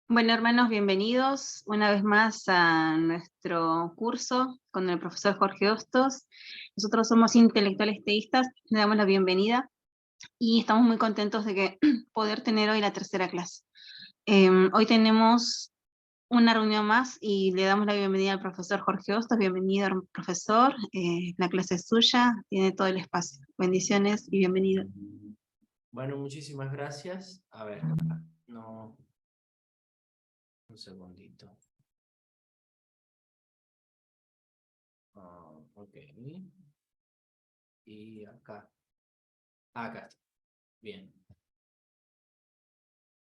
Bueno, hermanos, bienvenidos una vez más a nuestro curso con el profesor Jorge Hostos. Nosotros somos intelectuales teístas, le damos la bienvenida y estamos muy contentos de que poder tener hoy la tercera clase. Hoy tenemos una reunión más y le damos la bienvenida al profesor Jorge Hostos. Bienvenido, profesor. La clase es suya, tiene todo el espacio. Bendiciones y bienvenido. Bueno, muchísimas gracias. A ver, no, un segundito. Ok. Y acá. Acá está. Bien.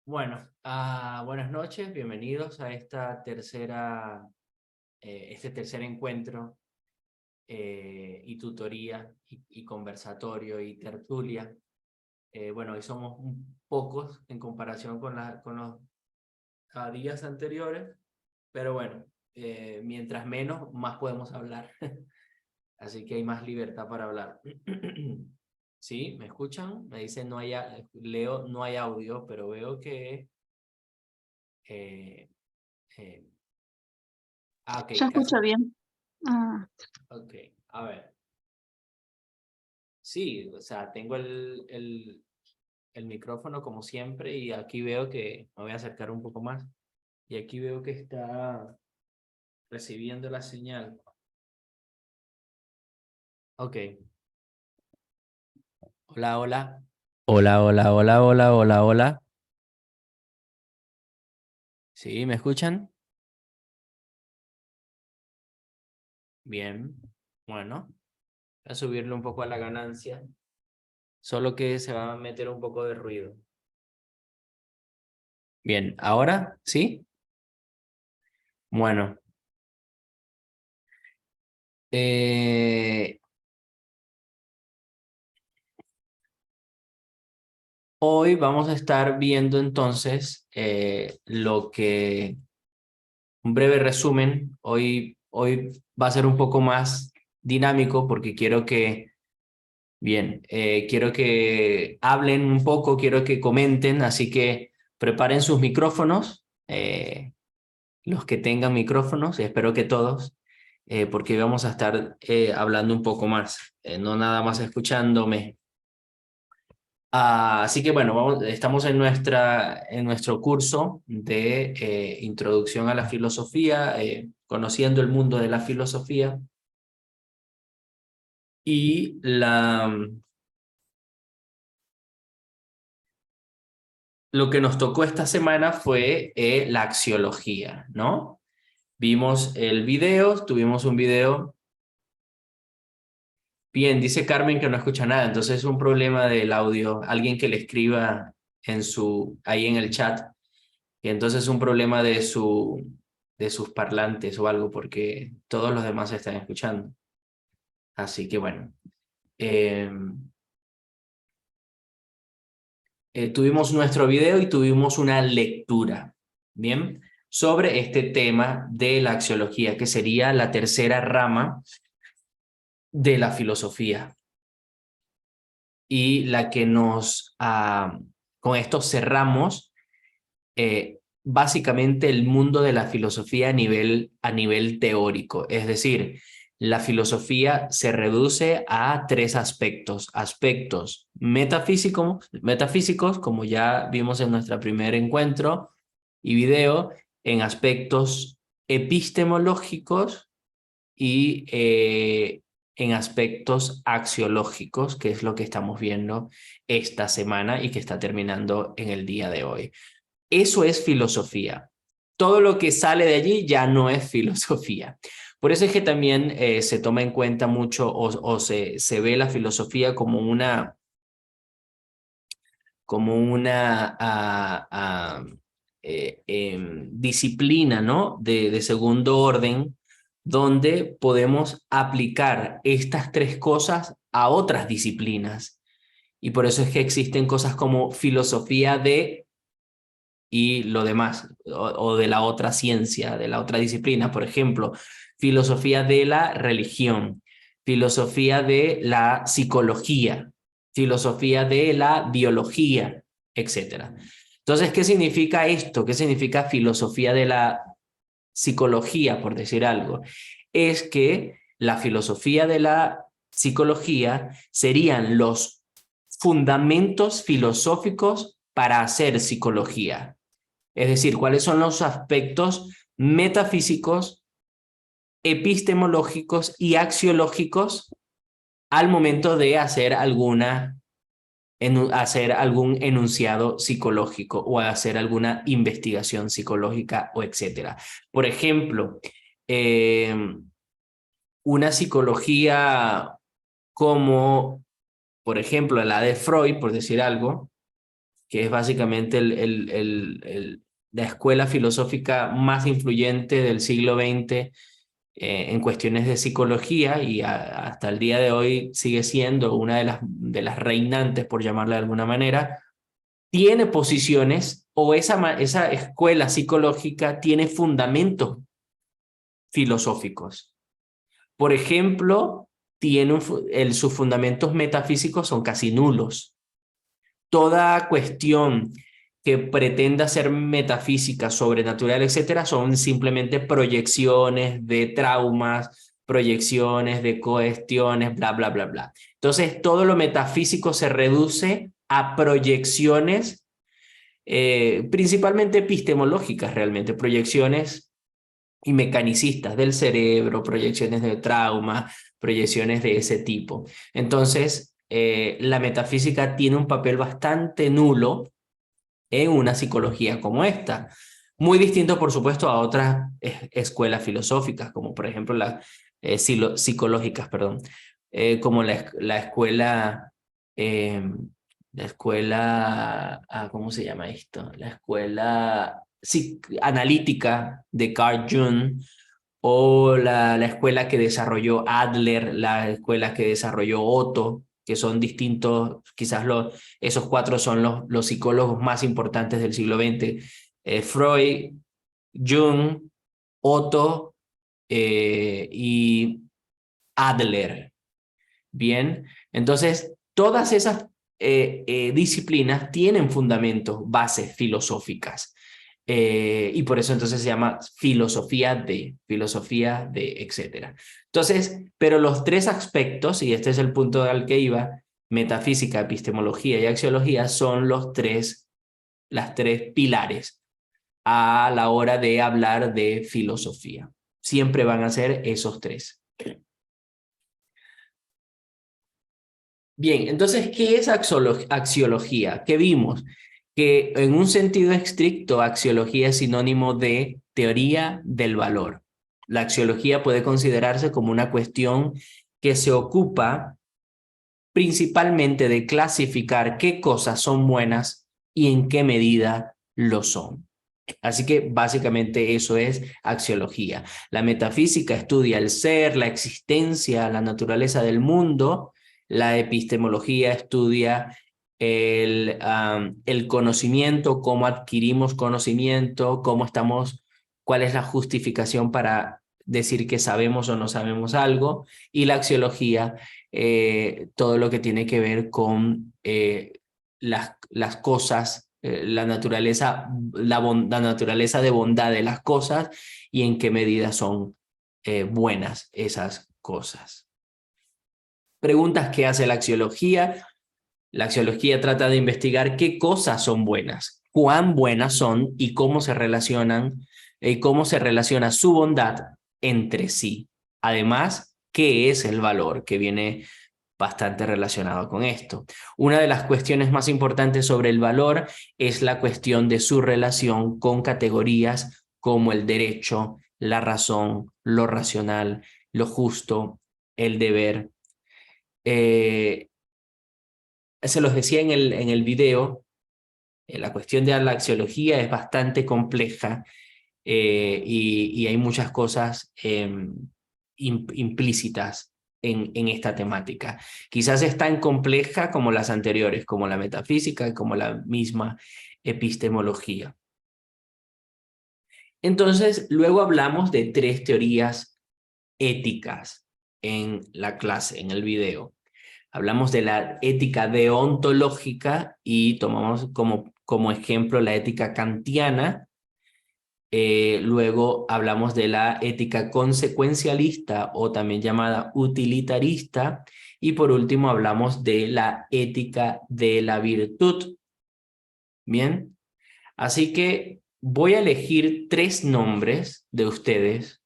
Bueno, buenas noches. Bienvenidos a esta este tercer encuentro y tutoría y conversatorio y tertulia. Bueno, hoy somos pocos en comparación con los días anteriores, pero bueno, mientras menos, más podemos hablar. Así que hay más libertad para hablar. ¿Sí? ¿Me escuchan? Me dicen leo, no hay audio, pero veo que... Eh, eh, ok, Yo casi. escucho bien. Ah. Ok, a ver. Sí, o sea, tengo el micrófono como siempre y aquí veo que... Me voy a acercar un poco más. Y aquí veo que está recibiendo la señal. Ok. Hola, hola. Hola, hola, hola, hola, hola, hola. ¿Sí? ¿Me escuchan? Bien. Bueno, voy a subirle un poco a la ganancia. Solo que se va a meter un poco de ruido. Bien, ¿ahora? ¿Sí? Bueno. eh, Hoy vamos a estar viendo entonces un breve resumen. Hoy va a ser un poco más dinámico porque quiero que hablen un poco, quiero que comenten, así que preparen sus micrófonos, los que tengan micrófonos, espero que todos, porque vamos a estar hablando un poco más, no nada más escuchándome. Así que bueno, estamos en nuestro curso de introducción a la filosofía, conociendo el mundo de la filosofía. Y lo que nos tocó esta semana fue la axiología, ¿no? Vimos el video, tuvimos un video. Bien, dice Carmen que no escucha nada, entonces es un problema del audio. Alguien que le escriba ahí en el chat, y entonces es un problema de sus parlantes o algo, porque todos los demás están escuchando. Así que bueno. Eh, Tuvimos nuestro video y tuvimos una lectura, ¿bien? Sobre este tema de la axiología, que sería la tercera rama de la filosofía. Y la que con esto cerramos básicamente el mundo de la filosofía a nivel teórico. Es decir, la filosofía se reduce a tres aspectos. Aspectos metafísicos, como ya vimos en nuestro primer encuentro y video, en aspectos epistemológicos y en aspectos axiológicos, que es lo que estamos viendo esta semana y que está terminando en el día de hoy. Eso es filosofía. Todo lo que sale de allí ya no es filosofía. Por eso es que también se toma en cuenta mucho o se ve la filosofía como una disciplina, ¿no? De segundo orden, donde podemos aplicar estas tres cosas a otras disciplinas. Y por eso es que existen cosas como filosofía de y lo demás, o de la otra ciencia, de la otra disciplina. Por ejemplo, filosofía de la religión, filosofía de la psicología, filosofía de la biología, etcétera. Entonces, ¿qué significa esto? ¿Qué significa filosofía de la psicología, por decir algo? Es que la filosofía de la psicología serían los fundamentos filosóficos para hacer psicología. Es decir, cuáles son los aspectos metafísicos, epistemológicos y axiológicos al momento de hacer hacer algún enunciado psicológico o hacer alguna investigación psicológica o etcétera. Por ejemplo, una psicología como, por ejemplo, la de Freud, por decir algo, que es básicamente la escuela filosófica más influyente del siglo XX en cuestiones de psicología y hasta el día de hoy sigue siendo una de las reinantes, por llamarla de alguna manera, tiene posiciones o esa escuela psicológica tiene fundamentos filosóficos. Por ejemplo, sus fundamentos metafísicos son casi nulos. Toda cuestión que pretenda ser metafísica, sobrenatural, etcétera, son simplemente proyecciones de traumas, proyecciones de cuestiones, bla, bla, bla, bla. Entonces, todo lo metafísico se reduce a proyecciones, principalmente epistemológicas, realmente, proyecciones y mecanicistas del cerebro, proyecciones de trauma, proyecciones de ese tipo. Entonces, la metafísica tiene un papel bastante nulo en una psicología como esta. Muy distinto, por supuesto, a otras escuelas filosóficas, como por ejemplo las psicológicas, perdón, como eh, la escuela, ¿cómo se llama esto? La escuela analítica de Carl Jung, o la escuela que desarrolló Adler, la escuela que desarrolló Otto, que son distintos, quizás esos cuatro son los psicólogos más importantes del siglo XX. Freud, Jung, Otto y Adler. Bien, entonces todas esas disciplinas tienen fundamentos, bases filosóficas. Y por eso entonces se llama filosofía de, etcétera. Entonces, pero los tres aspectos, y este es el punto al que iba, metafísica, epistemología y axiología, son las tres pilares a la hora de hablar de filosofía. Siempre van a ser esos tres. Bien, entonces, ¿qué es axiología? ¿Qué vimos? Que en un sentido estricto, axiología es sinónimo de teoría del valor. La axiología puede considerarse como una cuestión que se ocupa principalmente de clasificar qué cosas son buenas y en qué medida lo son. Así que básicamente eso es axiología. La metafísica estudia el ser, la existencia, la naturaleza del mundo. La epistemología estudia el conocimiento, cómo adquirimos conocimiento, cuál es la justificación para decir que sabemos o no sabemos algo. Y la axiología, todo lo que tiene que ver con las cosas, la naturaleza de bondad de las cosas y en qué medida son buenas esas cosas. Preguntas que hace la axiología. La axiología trata de investigar qué cosas son buenas, cuán buenas son y cómo se relaciona su bondad entre sí. Además, ¿qué es el valor? Que viene bastante relacionado con esto. Una de las cuestiones más importantes sobre el valor es la cuestión de su relación con categorías como el derecho, la razón, lo racional, lo justo, el deber. Se los decía en el video, la cuestión de la axiología es bastante compleja y hay muchas cosas implícitas en esta temática. Quizás es tan compleja como las anteriores, como la metafísica y como la misma epistemología. Entonces, luego hablamos de tres teorías éticas en la clase, en el video. Hablamos de la ética deontológica y tomamos como como ejemplo la ética kantiana. Luego hablamos de la ética consecuencialista o también llamada utilitarista. Y por último hablamos de la ética de la virtud. Bien, así que voy a elegir 3 nombres de ustedes.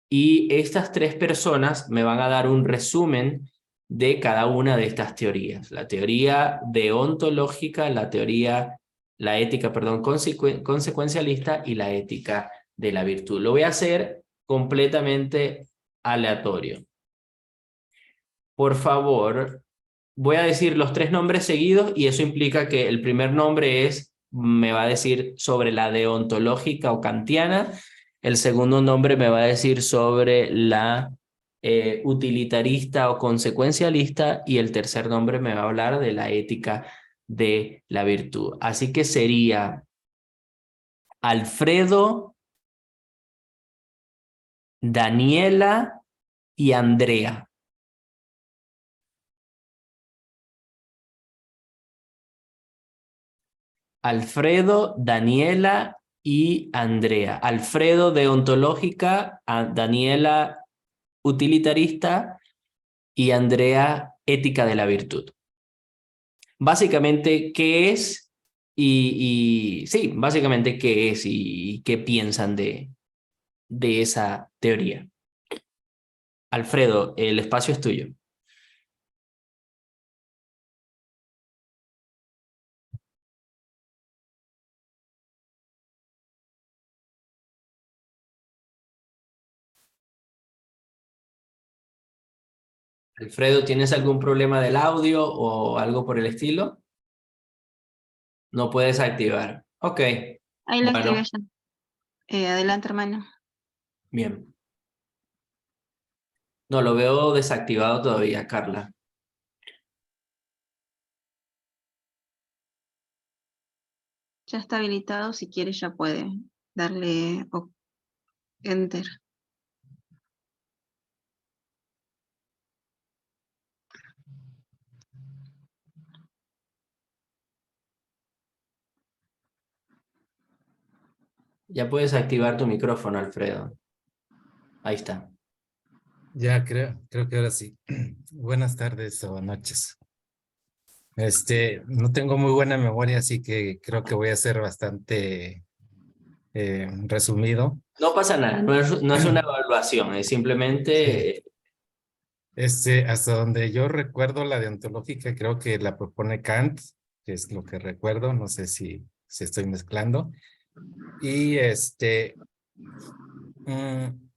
Y estas 3 personas me van a dar un resumen de cada una de estas teorías. La teoría deontológica, la ética, perdón, consecuencialista y la ética de la virtud. Lo voy a hacer completamente aleatorio. Por favor, voy a decir los 3 nombres seguidos y eso implica que el primer nombre me va a decir sobre la deontológica o kantiana. El segundo nombre me va a decir sobre la utilitarista o consecuencialista y el tercer nombre me va a hablar de la ética de la virtud. Así que sería Alfredo, Daniela y Andrea. Alfredo, Daniela y Andrea. Alfredo deontológica, Daniela utilitarista y Andrea ética de la virtud. Básicamente, ¿qué es? Sí, básicamente, ¿qué es y qué piensan de esa teoría? Alfredo, el espacio es tuyo. Alfredo, ¿tienes algún problema del audio o algo por el estilo? No puedes activar. Ok, Ahí lo activé bueno, ya. Adelante, hermano. bien. No, lo veo desactivado todavía, Carla. Ya está habilitado, si quiere ya puede darle enter. Ya puedes activar tu micrófono, Alfredo. Ahí está. Ya creo que ahora sí. Buenas tardes o noches. No tengo muy buena memoria, así que creo que voy a ser bastante resumido. No pasa nada, no es una evaluación, es Sí. simplemente... Hasta donde yo recuerdo la deontológica, creo que la propone Kant, que es lo que recuerdo, no sé si estoy mezclando. Y mm,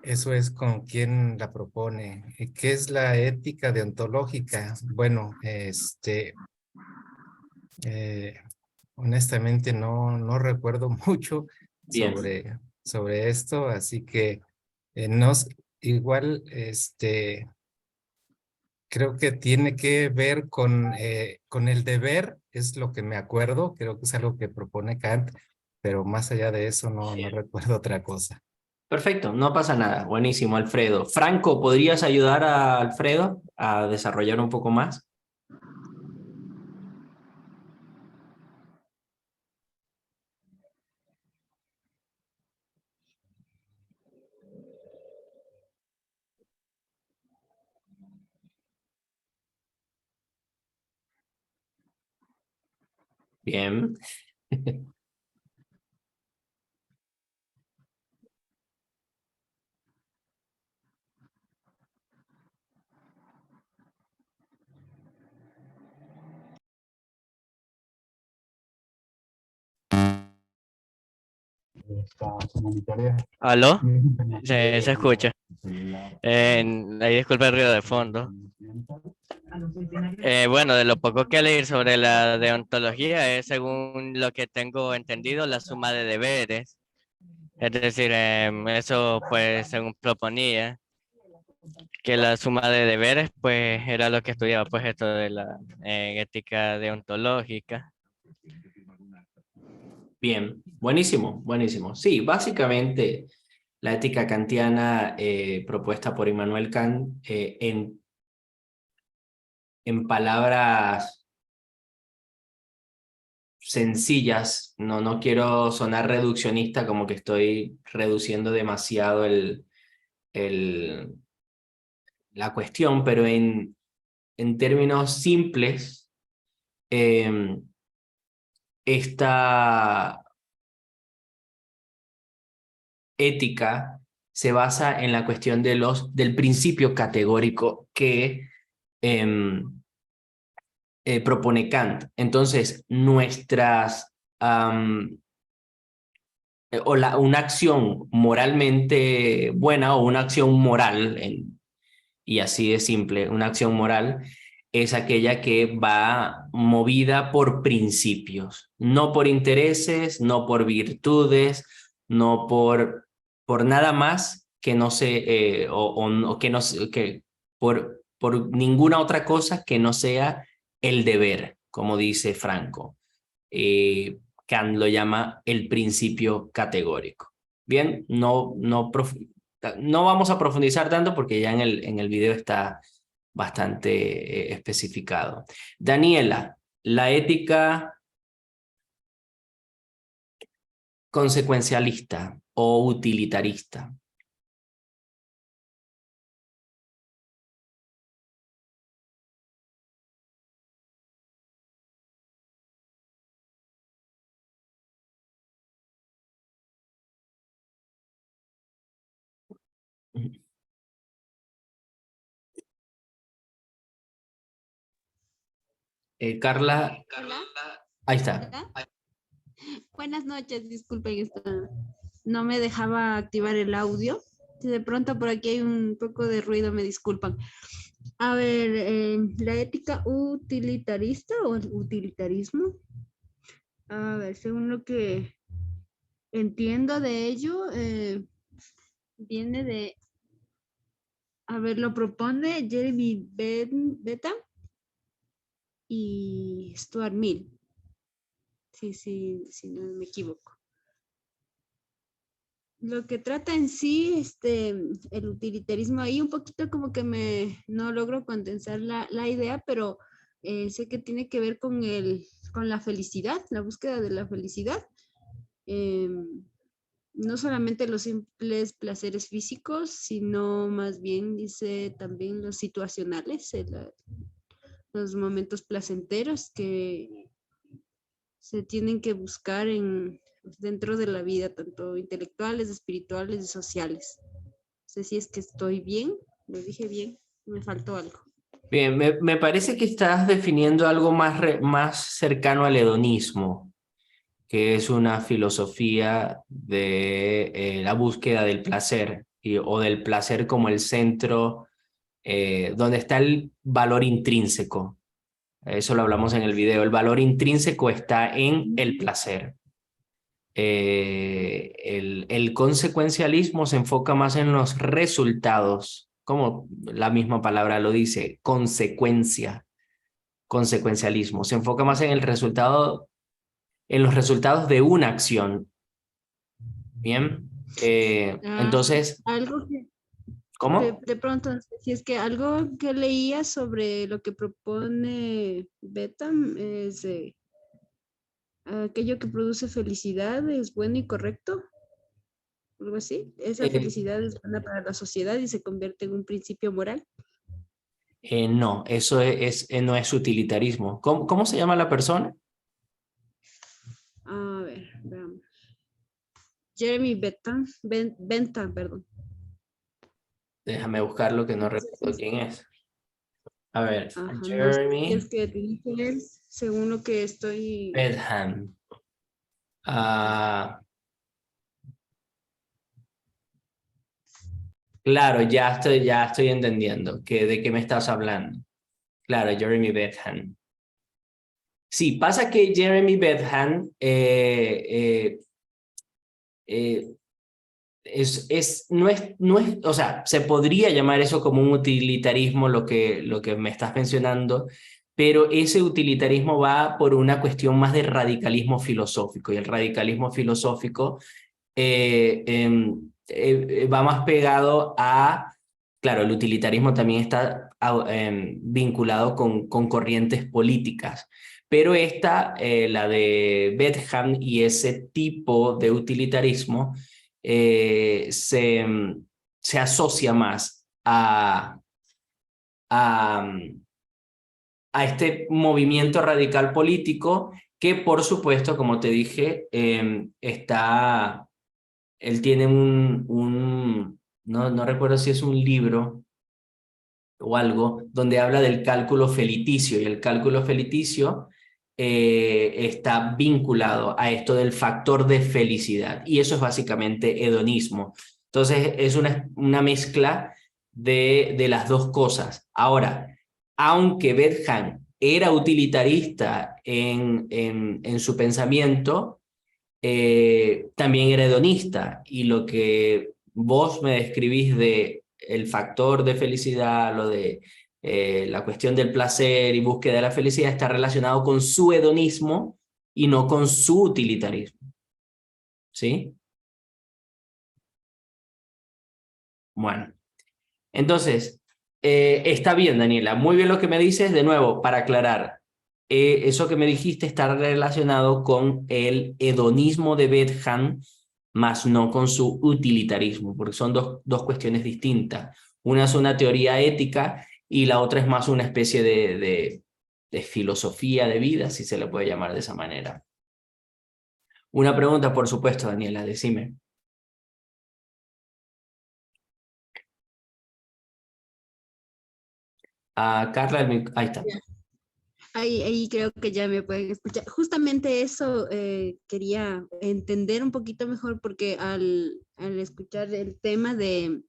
eso es con quién la propone. ¿Qué es la ética deontológica? Bueno, eh, honestamente no recuerdo mucho Bien, sobre esto, así que no, igual creo que tiene que ver con el deber, es lo que me acuerdo, creo que es algo que propone Kant, pero más allá de eso no recuerdo otra cosa. perfecto, no pasa nada. Buenísimo, Alfredo. Franco, ¿podrías ayudar a Alfredo a desarrollar un poco más? Bien. ¿Aló? Se escucha. Ahí disculpa el ruido de fondo. Bueno, de lo poco que leí sobre la deontología es, según lo que tengo entendido, la suma de deberes. Es decir, eso pues según proponía que la suma de deberes pues era lo que estudiaba pues esto de la ética deontológica. Bien, buenísimo, buenísimo. Sí, básicamente la ética kantiana propuesta por Immanuel Kant en palabras sencillas, no quiero sonar reduccionista, como que estoy reduciendo demasiado la cuestión, pero en términos simples, esta ética se basa en la cuestión del principio categórico que propone Kant. Entonces, una acción moralmente buena o una acción moral, y así de simple, una acción moral es aquella que va movida por principios, no por intereses, no por virtudes, no por nada más que no se, o que no que por ninguna otra cosa que no sea el deber, como dice Franco. Kant lo llama el principio categórico. Bien, no vamos a profundizar tanto porque ya en el video está bastante especificado. Daniela, la ética consecuencialista o utilitarista. Carla. Hola. Ahí está. ¿Hola? Buenas noches, disculpen, no me dejaba activar el audio. De pronto por aquí hay un poco de ruido, me disculpan. A ver, la ética utilitarista o el utilitarismo. A ver, según lo que entiendo de ello, viene de, a ver, lo propone Jeremy Bentham y Stuart Mill. Sí, no me equivoco. Lo que trata en sí, el utilitarismo ahí un poquito como que no logro condensar la idea, pero sé que tiene que ver con la felicidad, la búsqueda de la felicidad. No solamente los simples placeres físicos, sino más bien dice también los situacionales, los momentos placenteros que se tienen que buscar dentro de la vida, tanto intelectuales, espirituales y sociales. No sé si es que estoy bien, lo dije bien, me faltó algo. Bien, me parece que estás definiendo algo más cercano al hedonismo, que es una filosofía de la búsqueda del placer, o del placer como el centro, donde está el valor intrínseco. Eso lo hablamos en el video. El valor intrínseco está en el placer. El consecuencialismo se enfoca más en los resultados, como la misma palabra lo dice, consecuencialismo. Se enfoca más en el resultado, en los resultados de una acción. Bien, entonces, Algo que ¿cómo? de pronto, si es que algo que leía sobre lo que propone Bentham es aquello que produce felicidad es bueno y correcto, algo así. Esa felicidad es buena para la sociedad y se convierte en un principio moral. No, eso no es utilitarismo. ¿Cómo se llama la persona? A ver, veamos. Jeremy Bentham, perdón. Déjame buscarlo que no recuerdo quién es. A ver, Ajá, Jeremy. no sé, es que dije es según lo que estoy... Bentham. Claro, ya estoy entendiendo de qué me estás hablando. Claro, Jeremy Bentham. Sí, pasa que Jeremy Bentham no es, o sea, se podría llamar eso como un utilitarismo lo que me estás mencionando, pero ese utilitarismo va por una cuestión más de radicalismo filosófico, y el radicalismo filosófico va más pegado a, claro, el utilitarismo también está vinculado con corrientes políticas. Pero esta, la de Bentham y ese tipo de utilitarismo, se asocia más a este movimiento radical político que, por supuesto, como te dije, él tiene no recuerdo si es un libro o algo, donde habla del cálculo feliticio, y el cálculo feliticio está vinculado a esto del factor de felicidad, y eso es básicamente hedonismo. Entonces es una mezcla de las dos cosas. Ahora, aunque Bentham era utilitarista en su pensamiento, también era hedonista, y lo que vos me describís de el factor de felicidad, lo de la cuestión del placer y búsqueda de la felicidad, está relacionado con su hedonismo y no con su utilitarismo. ¿Sí? Bueno, entonces, está bien, Daniela, muy bien lo que me dices. De nuevo, para aclarar, eso que me dijiste está relacionado con el hedonismo de Bentham, más no con su utilitarismo, porque son dos cuestiones distintas. Una es una teoría ética y la otra es más una especie de filosofía de vida, si se le puede llamar de esa manera. Una pregunta, por supuesto, Daniela, decime. Carla, ahí está. Ahí creo que ya me pueden escuchar. Justamente eso quería entender un poquito mejor porque al escuchar el tema de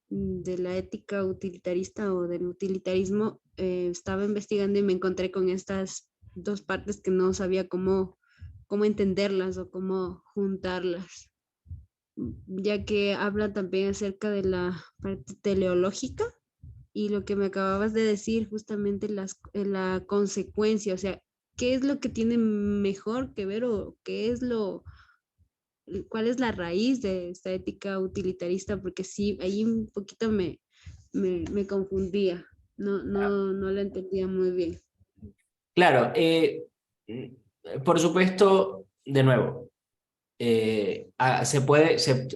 la ética utilitarista o del utilitarismo, estaba investigando y me encontré con estas dos partes que no sabía cómo entenderlas o cómo juntarlas, ya que habla también acerca de la parte teleológica y lo que me acababas de decir, justamente la consecuencia, o sea, ¿qué es lo que tiene mejor que ver o qué es cuál es la raíz de esta ética utilitarista? Porque sí, ahí un poquito me confundía, no la entendía muy bien. Claro, por supuesto, de nuevo,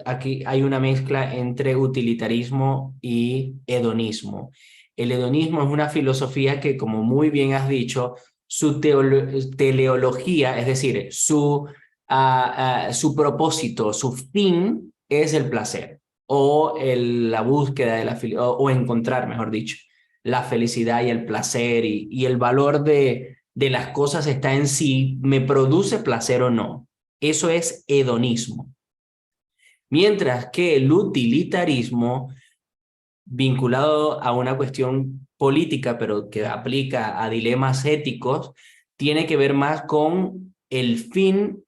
aquí hay una mezcla entre utilitarismo y hedonismo. El hedonismo es una filosofía que, como muy bien has dicho, su teleología, es decir, su propósito, su fin es el placer o la búsqueda de o encontrar, mejor dicho, la felicidad y el placer y el valor de las cosas está en si me produce placer o no. Eso es hedonismo. Mientras que el utilitarismo, vinculado a una cuestión política, pero que aplica a dilemas éticos, tiene que ver más con el fin.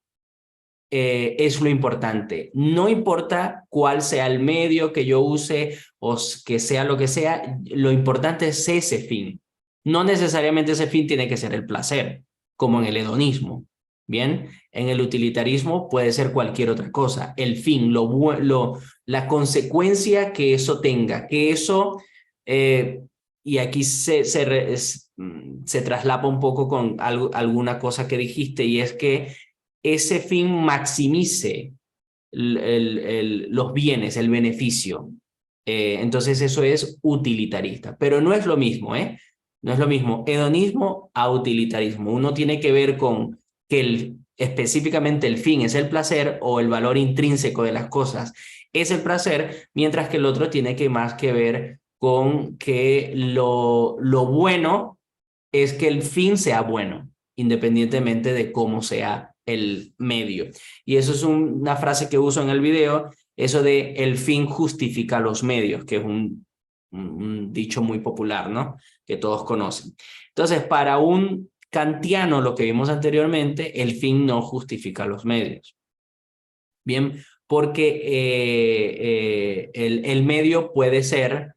Es lo importante. No importa cuál sea el medio que yo use o que sea lo que sea, lo importante es ese fin. No necesariamente ese fin tiene que ser el placer, como en el hedonismo. Bien, en el utilitarismo puede ser cualquier otra cosa. El fin, la consecuencia que eso tenga, que eso, y aquí se traslapa un poco con alguna cosa que dijiste, y es que ese fin maximice los bienes, el beneficio. Entonces eso es utilitarista, pero no es lo mismo, ¿eh? No es lo mismo hedonismo a utilitarismo. Uno tiene que ver con que específicamente el fin es el placer o el valor intrínseco de las cosas es el placer, mientras que el otro tiene más que ver con que lo bueno es que el fin sea bueno, independientemente de cómo sea el medio. Y eso es una frase que uso en el video, eso de el fin justifica los medios, que es un dicho muy popular, ¿no? Que todos conocen. Entonces, para un kantiano, lo que vimos anteriormente, el fin no justifica los medios. Bien, porque el medio puede ser,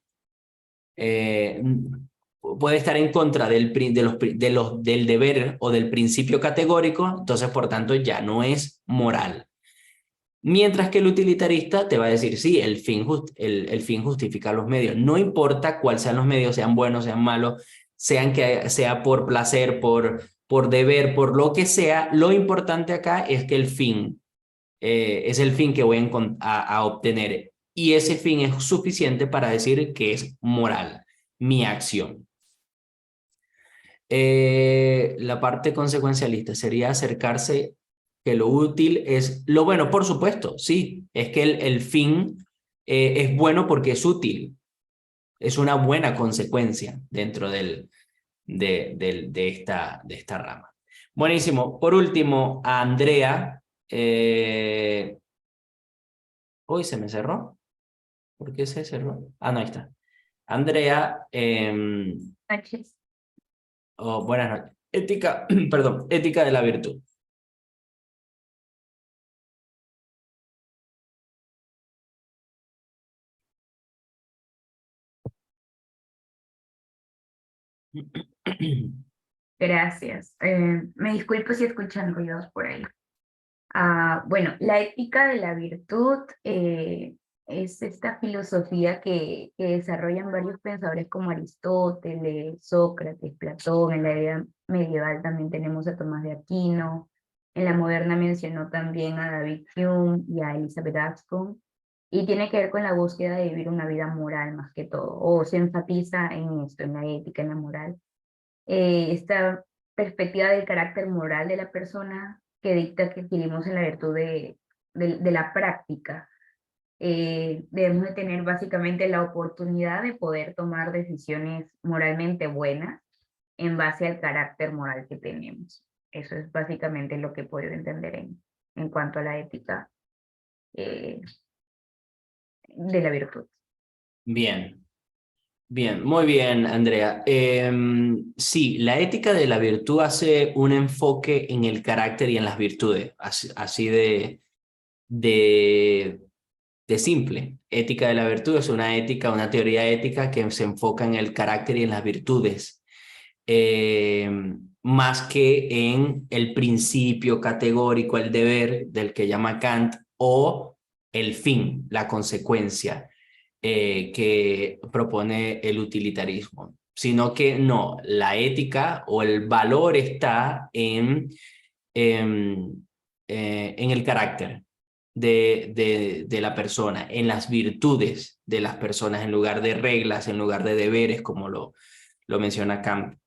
puede estar en contra del deber o del principio categórico, entonces por tanto ya no es moral. Mientras que el utilitarista te va a decir, sí, el fin justifica los medios. No importa cuáles sean los medios, sean buenos, sean malos, sea por placer, por deber, por lo que sea, lo importante acá es que el fin es el fin que voy a obtener. Y ese fin es suficiente para decir que es moral, mi acción. La parte consecuencialista sería acercarse que lo útil es lo bueno, por supuesto, sí, es que el fin es bueno porque es útil, es una buena consecuencia dentro de esta rama. Buenísimo. Por último, a Andrea, hoy se me cerró, ¿por qué se cerró? Ah, no, ahí está. Andrea, buenas noches. Ética, perdón, ética de la virtud. Gracias. Me disculpo si escuchan ruidos por ahí. Bueno, la ética de la virtud es esta filosofía que desarrollan varios pensadores como Aristóteles, Sócrates, Platón. En la edad medieval también tenemos a Tomás de Aquino. En la moderna mencionó también a David Hume y a Elizabeth Aspon. Y tiene que ver con la búsqueda de vivir una vida moral más que todo, o se enfatiza en esto, en la ética, en la moral. Esta perspectiva del carácter moral de la persona que dicta que adquirimos en la virtud de la práctica. Debemos de tener básicamente la oportunidad de poder tomar decisiones moralmente buenas en base al carácter moral que tenemos. Eso es básicamente lo que puedo entender en cuanto a la ética de la virtud. Bien. Bien, muy bien, Andrea. Sí, la ética de la virtud hace un enfoque en el carácter y en las virtudes, así de simple. Ética de la virtud es una ética, una teoría ética que se enfoca en el carácter y en las virtudes, más que en el principio categórico, el deber del que llama Kant, o el fin, la consecuencia que propone el utilitarismo, sino que no, la ética o el valor está en el carácter de la persona, en las virtudes de las personas, en lugar de reglas, en lugar de deberes, como lo menciona Kant,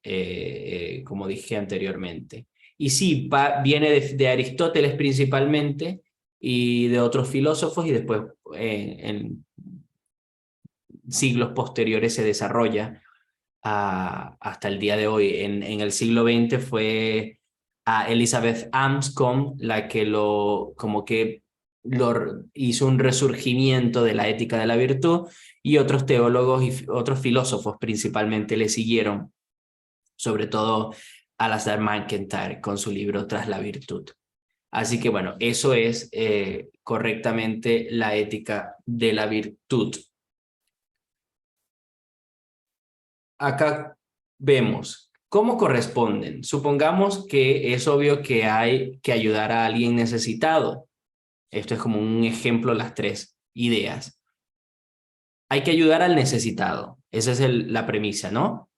como dije anteriormente. Y sí, viene de Aristóteles principalmente y de otros filósofos, y después en siglos posteriores se desarrolla hasta el día de hoy. En el siglo XX fue a Elizabeth Anscombe la que como que hizo un resurgimiento de la ética de la virtud, y otros teólogos y otros filósofos principalmente le siguieron, sobre todo Alasdair MacIntyre con su libro Tras la virtud. Así que bueno, eso es correctamente la ética de la virtud. Acá vemos cómo corresponden. Supongamos que es obvio que hay que ayudar a alguien necesitado. Esto es como un ejemplo, las tres ideas. Hay que ayudar al necesitado. Esa es la premisa, ¿no?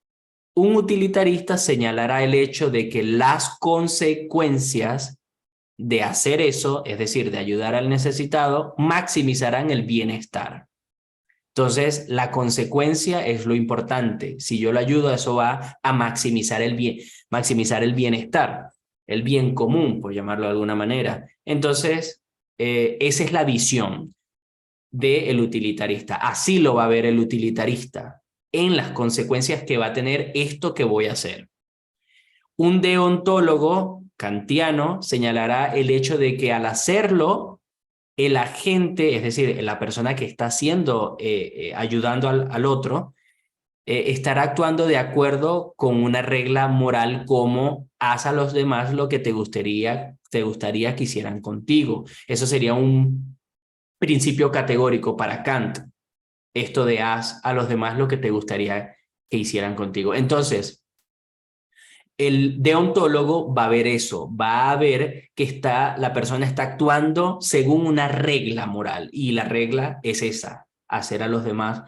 Un utilitarista señalará el hecho de que las consecuencias de hacer eso, es decir, de ayudar al necesitado, maximizarán el bienestar. Entonces, la consecuencia es lo importante. Si yo lo ayudo, eso va a maximizar el bienestar, el bien común, por llamarlo de alguna manera. Entonces, esa es la visión del utilitarista. Así lo va a ver el utilitarista, en las consecuencias que va a tener esto que voy a hacer. Un deontólogo kantiano señalará el hecho de que al hacerlo, el agente, es decir, la persona que está ayudando al otro, estará actuando de acuerdo con una regla moral como haz a los demás lo que te gustaría que hicieran contigo. Eso sería un principio categórico para Kant, esto de haz a los demás lo que te gustaría que hicieran contigo. Entonces, el deontólogo va a ver eso, va a ver que la persona está actuando según una regla moral, y la regla es esa, hacer a los demás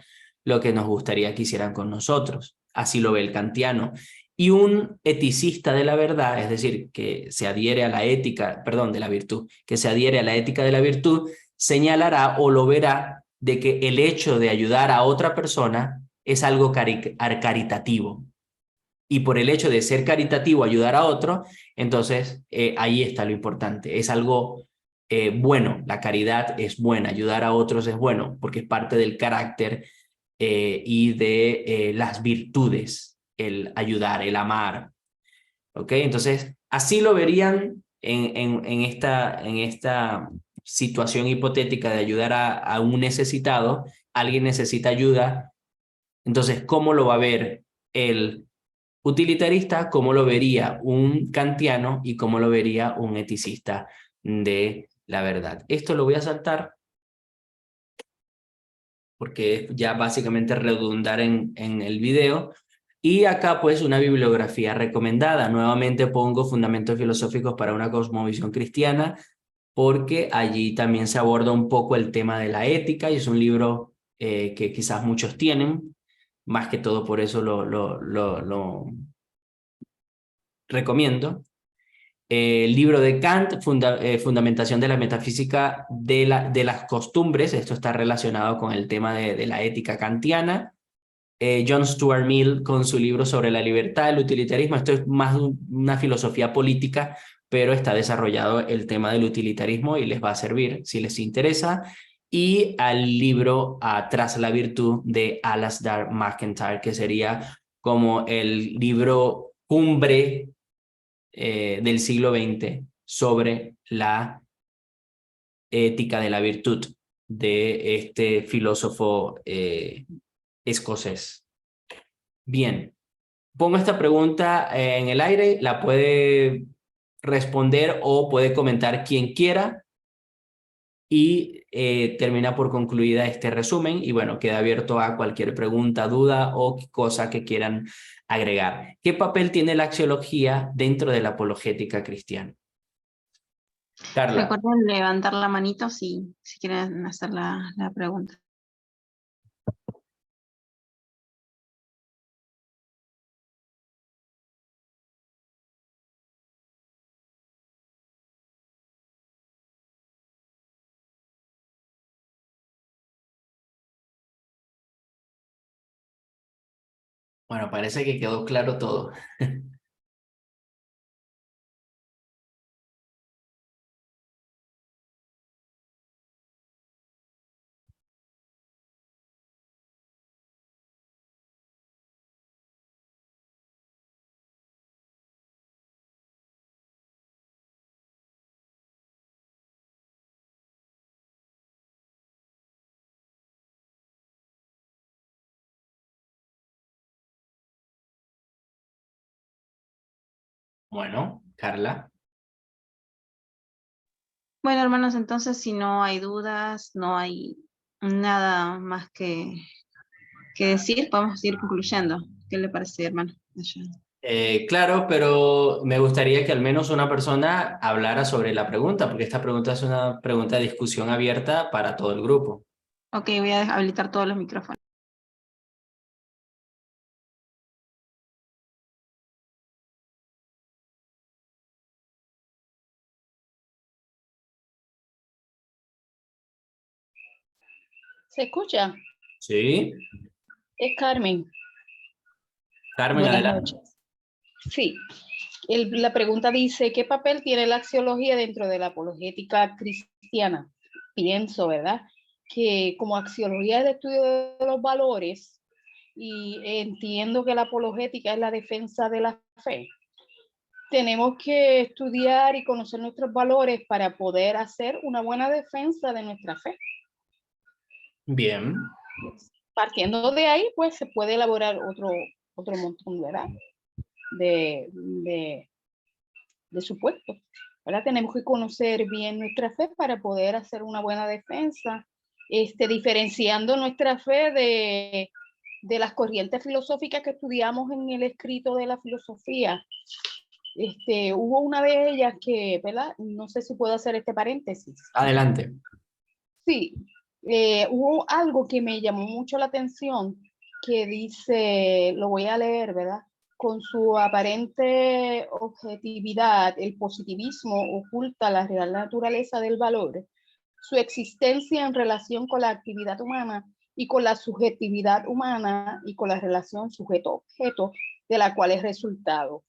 lo que nos gustaría que hicieran con nosotros. Así lo ve el kantiano. Y un eticista de la verdad, es decir, que se adhiere a la ética, perdón, de la virtud, que se adhiere a la ética de la virtud, señalará o lo verá de que el hecho de ayudar a otra persona es algo caritativo. Y por el hecho de ser caritativo, ayudar a otro, entonces ahí está lo importante. Es algo bueno, la caridad es buena, ayudar a otros es bueno, porque es parte del carácter y de las virtudes, el ayudar, el amar. ¿Ok? Entonces, así lo verían en esta situación hipotética de ayudar a un necesitado. Alguien necesita ayuda, entonces, ¿cómo lo va a ver el utilitarista? ¿Cómo lo vería un kantiano? ¿Y cómo lo vería un eticista de la verdad? Esto lo voy a saltar porque es ya básicamente redundar en el video. Y acá pues una bibliografía recomendada. Nuevamente pongo Fundamentos Filosóficos para una Cosmovisión Cristiana, porque allí también se aborda un poco el tema de la ética, y es un libro que quizás muchos tienen, más que todo por eso lo recomiendo. El libro de Kant, Fundamentación de la Metafísica de las Costumbres, esto está relacionado con el tema de la ética kantiana. John Stuart Mill con su libro sobre la libertad, el utilitarismo, esto es más una filosofía política, pero está desarrollado el tema del utilitarismo y les va a servir si les interesa. Y al libro Tras la virtud de Alasdair MacIntyre, que sería como el libro cumbre del siglo XX sobre la ética de la virtud de este filósofo escocés. Bien, pongo esta pregunta en el aire, la puede responder o puede comentar quien quiera, y termina por concluida este resumen, y bueno, queda abierto a cualquier pregunta, duda o cosa que quieran agregar. ¿Qué papel tiene la axiología dentro de la apologética cristiana? Carla. Recuerden levantar la manito si quieren hacer la pregunta. Bueno, parece que quedó claro todo. Bueno, Carla. Bueno, hermanos, entonces si no hay dudas, no hay nada más que decir, podemos ir concluyendo. ¿Qué le parece, hermano? Claro, pero me gustaría que al menos una persona hablara sobre la pregunta, porque esta pregunta es una pregunta de discusión abierta para todo el grupo. Ok, voy a habilitar todos los micrófonos. ¿Se escucha? Sí. Es Carmen. Carmen, Buenas adelante. noches. Sí. La pregunta dice, ¿qué papel tiene la axiología dentro de la apologética cristiana? Pienso, ¿verdad? Que como axiología de estudio de los valores, y entiendo que la apologética es la defensa de la fe, tenemos que estudiar y conocer nuestros valores para poder hacer una buena defensa de nuestra fe. Bien. Partiendo de ahí, pues se puede elaborar otro montón, ¿verdad? De supuestos, ¿verdad? Tenemos que conocer bien nuestra fe para poder hacer una buena defensa, diferenciando nuestra fe de las corrientes filosóficas que estudiamos en el escrito de la filosofía, hubo una de ellas que, ¿verdad? No sé si puedo hacer este paréntesis. Adelante. Sí, hubo algo que me llamó mucho la atención, que dice, lo voy a leer, ¿verdad? Con su aparente objetividad, el positivismo oculta la real naturaleza del valor, su existencia en relación con la actividad humana y con la subjetividad humana y con la relación sujeto-objeto de la cual es resultado.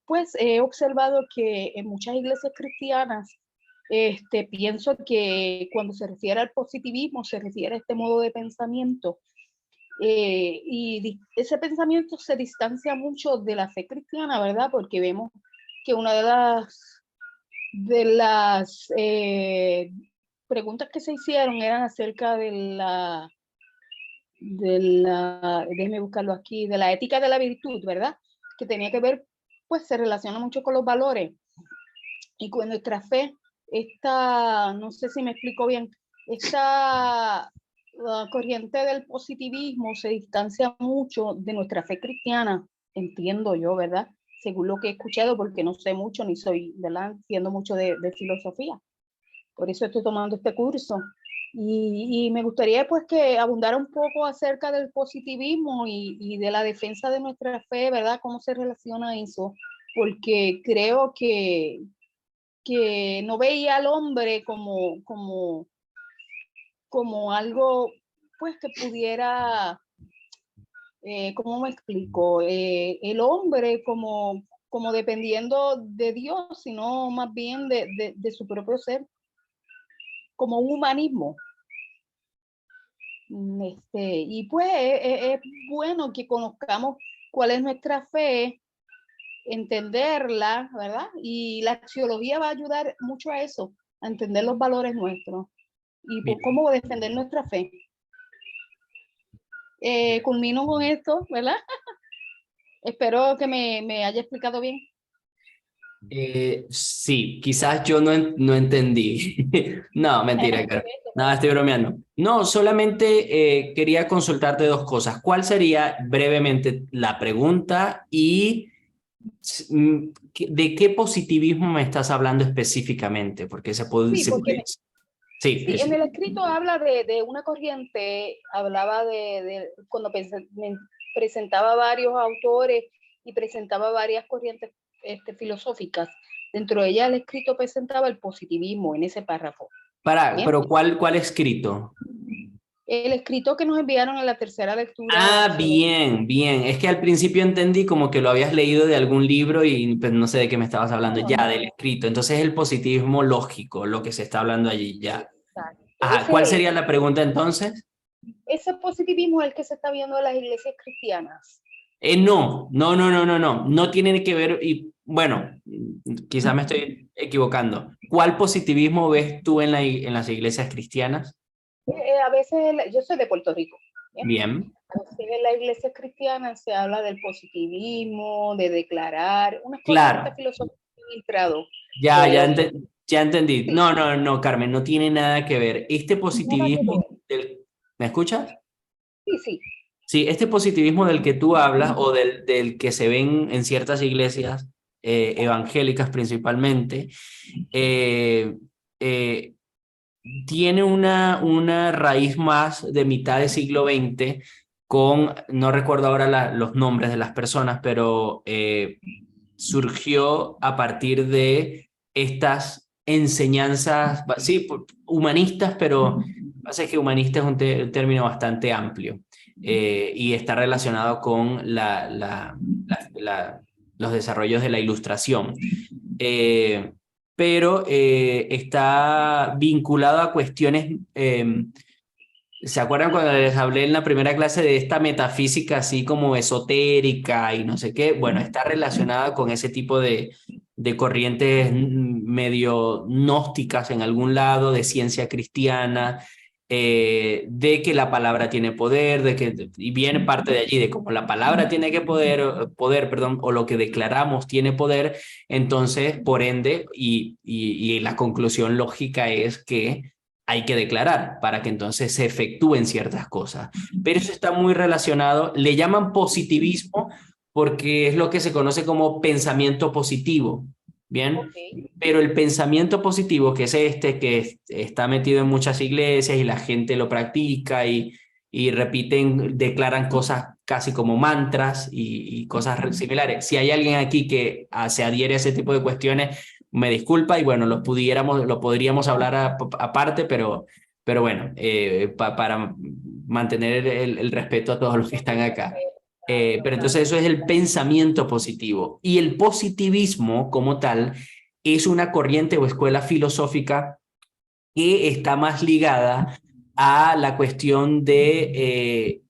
Pues he observado que en muchas iglesias cristianas, pienso que cuando se refiere al positivismo, se refiere a este modo de pensamiento, y ese pensamiento se distancia mucho de la fe cristiana, ¿verdad? Porque vemos que una de las preguntas que se hicieron eran acerca déjeme buscarlo aquí, de la ética de la virtud, ¿verdad? Que tenía que ver, pues se relaciona mucho con los valores y con nuestra fe. No sé si me explico bien, la corriente del positivismo se distancia mucho de nuestra fe cristiana, entiendo yo, ¿verdad? Según lo que he escuchado, porque no sé mucho, ni soy, ¿verdad? Entiendo mucho de filosofía. Por eso estoy tomando este curso. Y me gustaría pues que abundara un poco acerca del positivismo y de la defensa de nuestra fe, ¿verdad? ¿Cómo se relaciona eso? Porque creo que no veía al hombre como algo pues que pudiera, ¿cómo me explico? El hombre como dependiendo de Dios, sino más bien de su propio ser, como un humanismo. Y pues es bueno que conozcamos cuál es nuestra fe, entenderla, ¿verdad? Y la axiología va a ayudar mucho a eso, a entender los valores nuestros y por cómo defender nuestra fe. Culmino con esto, ¿verdad? Espero que me haya explicado bien. Sí, quizás yo no entendí. No, mentira, Carmen. Nada, estoy bromeando. No, solamente quería consultarte dos cosas. ¿Cuál sería brevemente la pregunta y de qué positivismo me estás hablando específicamente? Porque se puede... Sí, porque Sí, sí, en el escrito habla de una corriente, hablaba cuando presentaba varios autores y presentaba varias corrientes filosóficas. Dentro de ella el escrito presentaba el positivismo en ese párrafo. Pero ¿cuál escrito? El escrito que nos enviaron en la tercera lectura. Ah, bien, bien. Es que al principio entendí como que lo habías leído de algún libro y pues, no sé de qué me estabas hablando ya, del escrito. Entonces es el positivismo lógico, lo que se está hablando allí ya. Ajá, ¿cuál sería la pregunta entonces? Ese positivismo es el que se está viendo en las iglesias cristianas. No tiene que ver, y bueno, quizás me estoy equivocando. ¿Cuál positivismo ves tú en las iglesias cristianas? A veces, yo soy de Puerto Rico. Bien. A veces en la iglesia cristiana se habla del positivismo, de declarar, una Claro. filosofía filtrado. Ya entendí. Sí. No, Carmen, no tiene nada que ver. Este positivismo, ¿me escuchas? Sí. Sí, este positivismo del que tú hablas o del que se ven en ciertas iglesias evangélicas principalmente, tiene una raíz más de mitad del siglo XX con, no recuerdo ahora los nombres de las personas, pero surgió a partir de estas enseñanzas, sí, humanistas, pero pasa que humanista es un término bastante amplio y está relacionado con los desarrollos de la ilustración. Pero está vinculado a cuestiones... ¿se acuerdan cuando les hablé en la primera clase de esta metafísica así como esotérica y no sé qué? Bueno, está relacionada con ese tipo de corrientes medio gnósticas en algún lado, de ciencia cristiana, de que la palabra tiene poder, y viene parte de allí, de como la palabra tiene que perdón, o lo que declaramos tiene poder, entonces, por ende, y la conclusión lógica es que hay que declarar para que entonces se efectúen ciertas cosas. Pero eso está muy relacionado, le llaman positivismo porque es lo que se conoce como pensamiento positivo, ¿bien? Ok. Pero el pensamiento positivo, que es este que está metido en muchas iglesias y la gente lo practica y repiten, declaran cosas casi como mantras y cosas similares. Si hay alguien aquí que se adhiere a ese tipo de cuestiones, me disculpa y bueno, lo podríamos hablar aparte, pero bueno, para mantener el respeto a todos los que están acá. Pero entonces eso es el pensamiento positivo. Y el positivismo como tal es una corriente o escuela filosófica que está más ligada a la cuestión de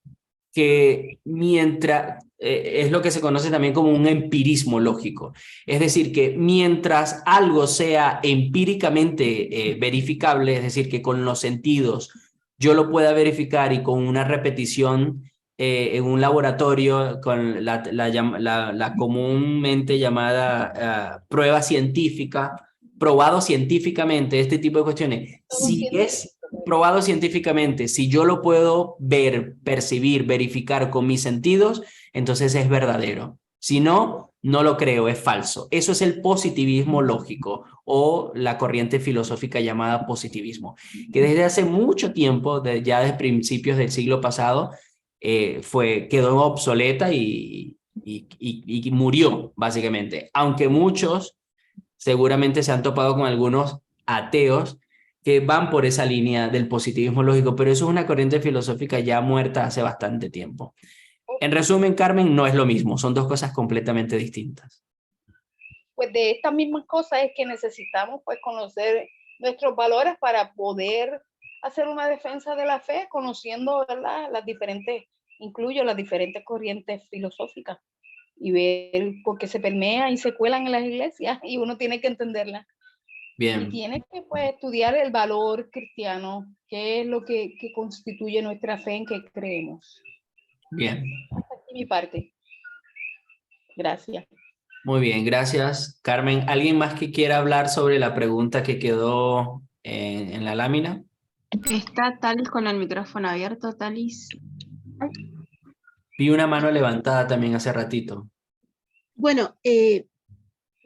que mientras, es lo que se conoce también como un empirismo lógico. Es decir, que mientras algo sea empíricamente verificable, es decir, que con los sentidos yo lo pueda verificar y con una repetición en un laboratorio con la comúnmente llamada prueba científica, probado científicamente, este tipo de cuestiones, si es probado científicamente, si yo lo puedo ver, percibir, verificar con mis sentidos, entonces es verdadero. Si no, no lo creo, es falso. Eso es el positivismo lógico o la corriente filosófica llamada positivismo, que desde hace mucho tiempo, ya desde principios del siglo pasado, quedó obsoleta y murió, básicamente. Aunque muchos seguramente se han topado con algunos ateos que van por esa línea del positivismo lógico, pero eso es una corriente filosófica ya muerta hace bastante tiempo. En resumen, Carmen, no es lo mismo, son dos cosas completamente distintas. Pues de estas mismas cosas es que necesitamos pues conocer nuestros valores para poder hacer una defensa de la fe, conociendo, ¿verdad?, las diferentes, incluyo las diferentes corrientes filosóficas y ver por qué se permean y se cuelan en las iglesias y uno tiene que entenderlas. Bien. Y tiene que pues estudiar el valor cristiano, qué es lo que constituye nuestra fe, en que creemos. Bien. Hasta aquí mi parte. Gracias. Muy bien, gracias, Carmen. ¿Alguien más que quiera hablar sobre la pregunta que quedó en la lámina? Está Talis con el micrófono abierto, Talis. Vi una mano levantada también hace ratito. Bueno,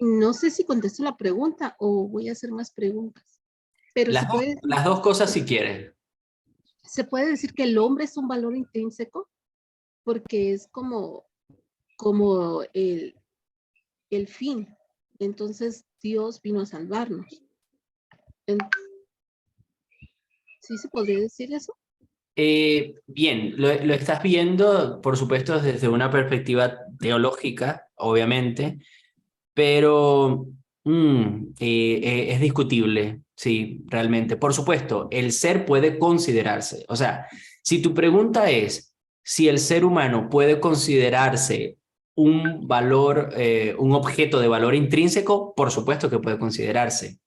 no sé si contesto la pregunta o voy a hacer más preguntas. Pero Las dos cosas si quieres. se puede decir que el hombre es un valor intrínseco porque es como el fin. Entonces Dios vino a salvarnos. ¿Sí se podría decir eso? Bien, lo estás viendo, por supuesto, desde una perspectiva teológica, obviamente, pero es discutible, sí, realmente. Por supuesto, el ser puede considerarse. O sea, si tu pregunta es si el ser humano puede considerarse un valor, un objeto de valor intrínseco, por supuesto que puede considerarse.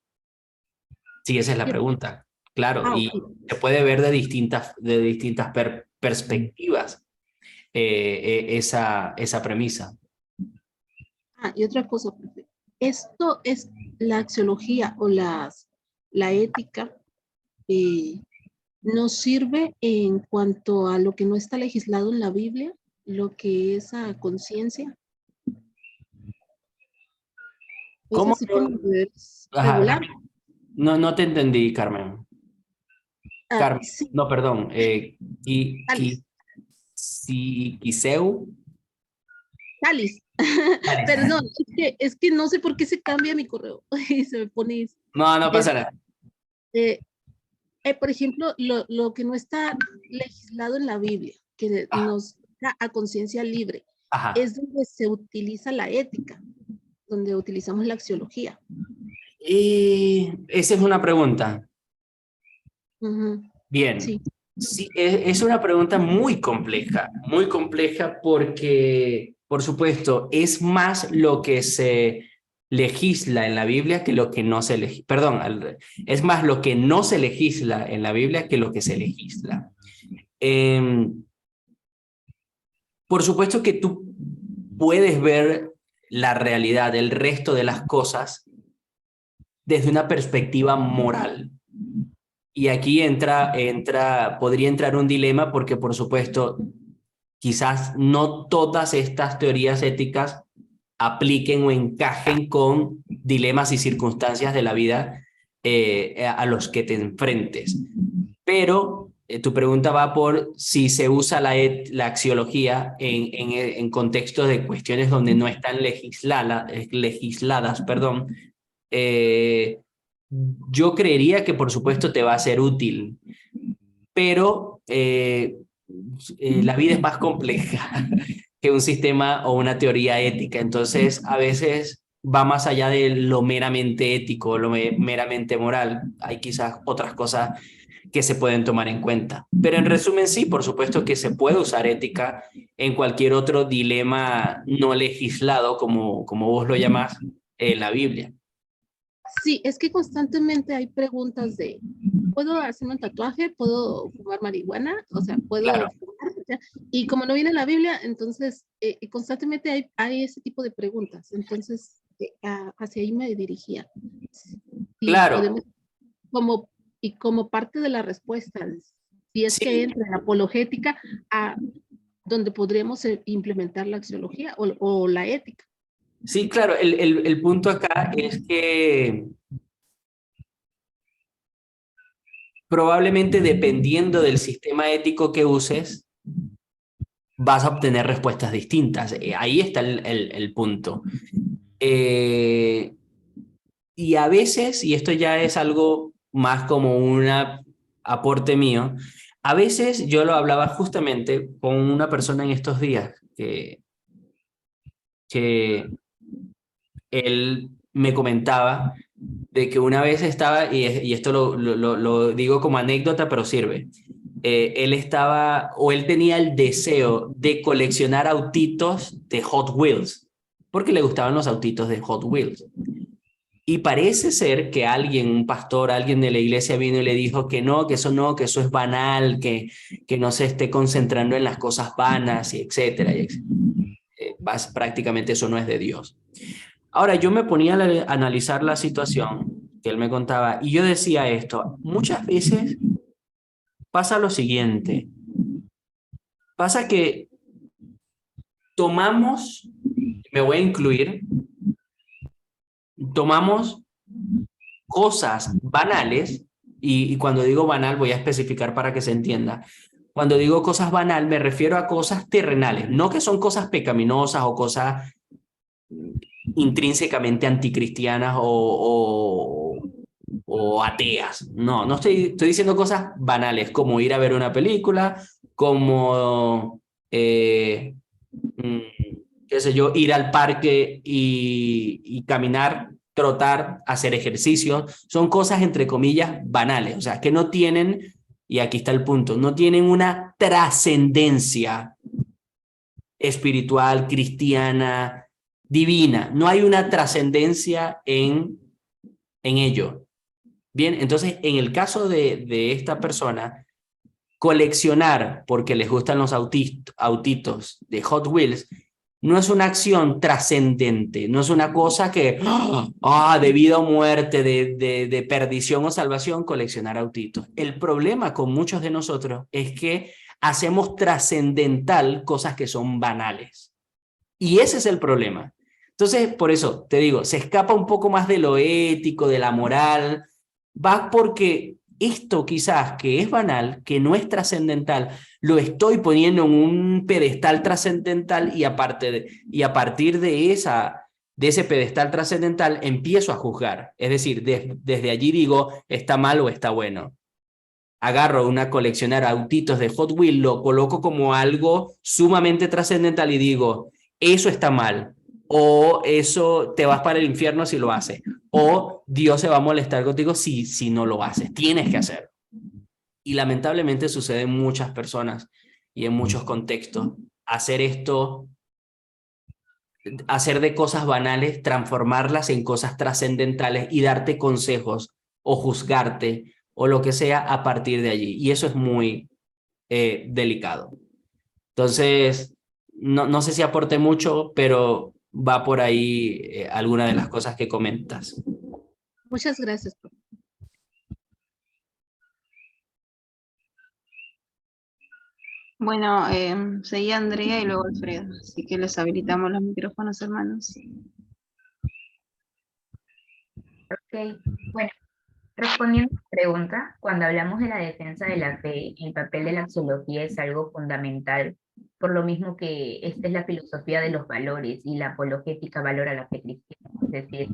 Sí, esa es la pregunta. Claro, y Ok. se puede ver de distintas perspectivas esa premisa. Y otra cosa, profe. Esto es la axiología o la ética nos sirve en cuanto a lo que no está legislado en la Biblia, lo que es a conciencia. Es ¿Cómo? así como es Ajá, regular. no te entendí, Carmen. Carmen, Sí, no, perdón. Talis. Quiseu. Talis. Perdón, es que no sé por qué se cambia mi correo y se me pone. No pasa nada. Por ejemplo, lo que no está legislado en la Biblia, que nos da a conciencia libre, Ajá. es donde se utiliza la ética, donde utilizamos la axiología. Esa es una pregunta. Bien. Sí. Sí, es una pregunta muy compleja porque, por supuesto, es más lo que se legisla en la Biblia que lo que no se legisla. Perdón, es más lo que no se legisla en la Biblia que lo que se legisla. Por supuesto que tú puedes ver la realidad, el resto de las cosas, desde una perspectiva moral. Y aquí podría entrar un dilema porque, por supuesto, quizás no todas estas teorías éticas apliquen o encajen con dilemas y circunstancias de la vida a los que te enfrentes. Pero tu pregunta va por si se usa la axiología en contextos de cuestiones donde no están legisladas, perdón. Yo creería que por supuesto te va a ser útil, pero la vida es más compleja que un sistema o una teoría ética. Entonces, a veces va más allá de lo meramente ético, lo meramente moral. Hay quizás otras cosas que se pueden tomar en cuenta. Pero en resumen, sí, por supuesto que se puede usar ética en cualquier otro dilema no legislado, como vos lo llamás, en la Biblia. Sí, es que constantemente hay preguntas de, ¿puedo hacerme un tatuaje? ¿Puedo fumar marihuana? O sea, ¿puedo Claro. fumar? O sea, y como no viene en la Biblia, entonces constantemente hay ese tipo de preguntas. Entonces, hacia ahí me dirigía. Y Claro. podemos, como parte de la respuesta, si es Sí. que entra en la apologética, a donde podríamos implementar la axiología o la ética. Sí, claro, el punto acá es que probablemente dependiendo del sistema ético que uses, vas a obtener respuestas distintas. Ahí está el punto. Y a veces, y esto ya es algo más como un aporte mío, a veces yo lo hablaba justamente con una persona en estos días que él me comentaba de que una vez estaba, y esto lo digo como anécdota, pero sirve. Él tenía el deseo de coleccionar autitos de Hot Wheels, porque le gustaban los autitos de Hot Wheels. Y parece ser que alguien, un pastor, alguien de la iglesia vino y le dijo que no, que eso es banal, que no se esté concentrando en las cosas vanas, y etcétera. Prácticamente eso no es de Dios. Ahora, yo me ponía a analizar la situación que él me contaba y yo decía esto, muchas veces pasa lo siguiente, pasa que tomamos, me voy a incluir, tomamos cosas banales, y cuando digo banal voy a especificar para que se entienda. Cuando digo cosas banal me refiero a cosas terrenales, no que son cosas pecaminosas o cosas intrínsecamente anticristianas o ateas. No estoy diciendo cosas banales, como ir a ver una película, como, qué sé yo, ir al parque y caminar, trotar, hacer ejercicio. Son cosas, entre comillas, banales, o sea, que no tienen, y aquí está el punto, no tienen una trascendencia espiritual, cristiana, divina. No hay una trascendencia en ello. Bien, entonces, en el caso de esta persona, coleccionar, porque les gustan los autitos de Hot Wheels, no es una acción trascendente, no es una cosa que, de vida o muerte, de perdición o salvación, coleccionar autitos. El problema con muchos de nosotros es que hacemos trascendental cosas que son banales. Y ese es el problema. Entonces, por eso te digo, se escapa un poco más de lo ético, de la moral, va porque esto quizás que es banal, que no es trascendental, lo estoy poniendo en un pedestal trascendental y a partir de ese pedestal trascendental empiezo a juzgar. Es decir, desde allí digo, está mal o está bueno. Agarro una coleccionar autitos de Hot Wheels, lo coloco como algo sumamente trascendental y digo, eso está mal, o eso te vas para el infierno si lo haces, o Dios se va a molestar contigo si no lo haces, tienes que hacerlo. Y lamentablemente sucede en muchas personas y en muchos contextos, hacer esto, hacer de cosas banales, transformarlas en cosas trascendentales y darte consejos o juzgarte o lo que sea a partir de allí. Y eso es muy delicado. Entonces, no sé si aporte mucho, pero va por ahí alguna de las cosas que comentas. Muchas gracias. Bueno, seguía Andrea y luego Alfredo, así que les habilitamos los micrófonos, hermanos. Ok, bueno, respondiendo a la pregunta, cuando hablamos de la defensa de la fe, el papel de la axiología es algo fundamental, por lo mismo que esta es la filosofía de los valores y la apologética valora la fe cristiana. Es decir,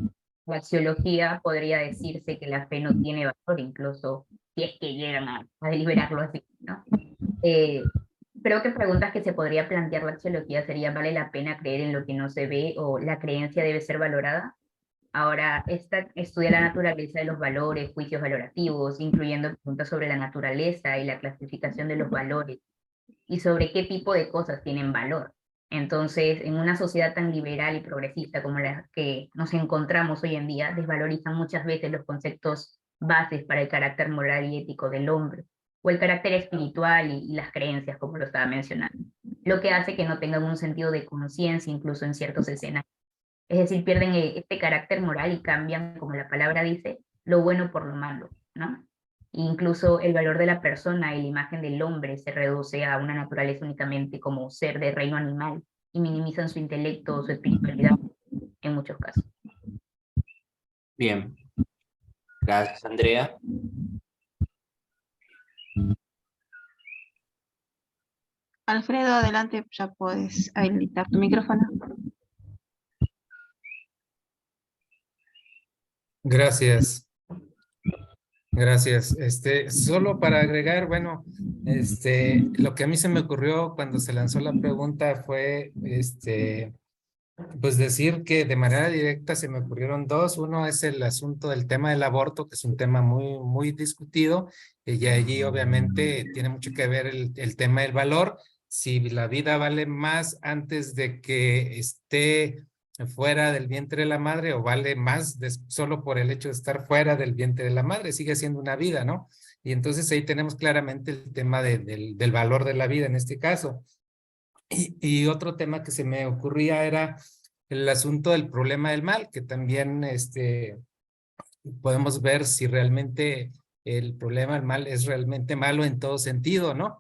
la axiología podría decirse que la fe no tiene valor, incluso si es que llegan a deliberarlo así, ¿no? Creo que preguntas que se podría plantear la axiología sería, ¿vale la pena creer en lo que no se ve o la creencia debe ser valorada? Ahora, esta estudia la naturaleza de los valores, juicios valorativos, incluyendo preguntas sobre la naturaleza y la clasificación de los valores, y sobre qué tipo de cosas tienen valor. Entonces, en una sociedad tan liberal y progresista como la que nos encontramos hoy en día, desvalorizan muchas veces los conceptos bases para el carácter moral y ético del hombre, o el carácter espiritual y las creencias, como lo estaba mencionando, lo que hace que no tengan un sentido de conciencia incluso en ciertos escenarios. Es decir, pierden este carácter moral y cambian, como la palabra dice, lo bueno por lo malo, ¿no? Incluso el valor de la persona y la imagen del hombre se reduce a una naturaleza únicamente como ser de reino animal y minimizan su intelecto o su espiritualidad en muchos casos. Bien. Gracias, Andrea. Alfredo, adelante, ya puedes habilitar tu micrófono. Gracias. Gracias. Solo para agregar, bueno, lo que a mí se me ocurrió cuando se lanzó la pregunta fue, pues decir que de manera directa se me ocurrieron dos. Uno es el asunto del tema del aborto, que es un tema muy discutido, y allí obviamente tiene mucho que ver el tema del valor. Si la vida vale más antes de que esté fuera del vientre de la madre, o vale más solo por el hecho de estar fuera del vientre de la madre, sigue siendo una vida, ¿no? Y entonces ahí tenemos claramente el tema del valor de la vida en este caso. Y otro tema que se me ocurría era el asunto del problema del mal, que también podemos ver si realmente el problema del mal es realmente malo en todo sentido, ¿no?